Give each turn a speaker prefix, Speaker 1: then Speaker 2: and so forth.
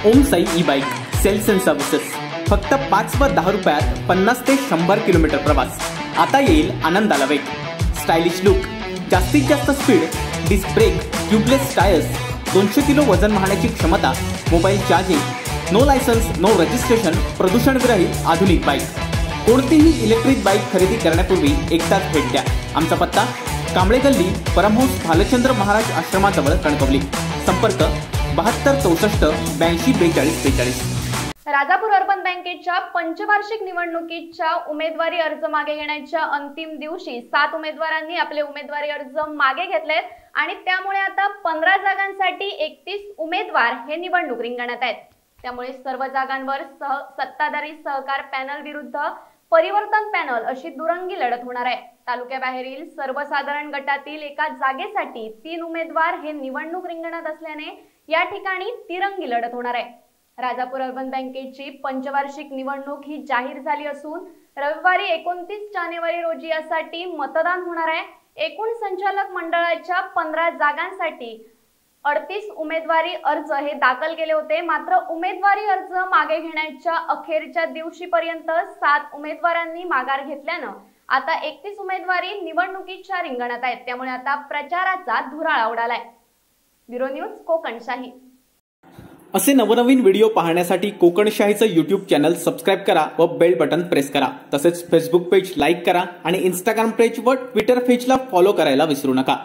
Speaker 1: Om Sai e bike sales and services. फक्त 5 व 10 रुपयात 50 ते 100 किलोमीटर प्रवास. आता येईल आनंदाला वेग. स्टायलिश लुक, जास्तीत जास्त speed, disc brake, tubeless tyres, 200 kilo वजन वाहण्याची क्षमता, mobile charging, no licence no registration, प्रदूषणविरहित आधुनिक बाईक. कोणतीही इलेक्ट्रिक बाईक खरेदी करण्यापूर्वी एकदाच भेट द्या. आमचा पत्ता कांबळे गल्ली, परमहंस भालचंद्र महाराज आश्रमाजवळ कणकवली. संपर्क 72 64 82 42 42.
Speaker 2: राजापूर अर्बन बँकेच्या पंचवार्षिक निवडणुकीच्या उमेदवारी अर्ज मागे घेण्याच्या अंतिम दिवशी 7 उमेदवारांनी आपले उमेदवारी अर्ज मागे घेतलेत आणि त्यामुळे आता 15 जागांसाठी 31 उमेदवार हे निवडणूक रिंगणात आहेत. त्यामुळे सर्व जागांवर सत्ताधारी सहकार पॅनल विरुद्ध परिवर्तन पॅनल अशी दुरंगी लढत होणार आहे. तालुक्याबाहेरील सर्वसाधारण गटातील एका जागेसाठी 3 उमेदवार हे निवडणूक रिंगणात असल्याने या ठिकाणी तिरंगी लढत होणार आहे. राजापूर अर्बन बँकेची पंचवार्षिक निवडणूक ही जाहीर झाली असून रविवारी 29 जानेवारी रोजी यासाठी मतदान होणार आहे. एकूण संचालक मंडळाच्या 15 जागांसाठी 38 उमेदवारी अर्ज हे दाखल केले होते. मात्र उमेदवारी अर्ज मागे घेण्याच्या अखेरच्या दिवशीपर्यंत 7 उमेदवारांनी माघार घेतल्यानं आता 31 उमेदवारी निवडणुकीच्या रिंगणात आहेत. त्यामुळे आता प्रचाराचा धुराळा उडालाय. Bureau news कोकणशाही.
Speaker 1: असे नवनवीन व्हिडिओ पाहण्यासाठी कोकणशाहीचं YouTube चॅनल सबस्क्राईब करा व बेल बटन प्रेस करा. तसेच फेसबुक पेज लाईक करा आणि इंस्टाग्राम पेज व ट्विटर पेजला फॉलो करायला विसरू नका.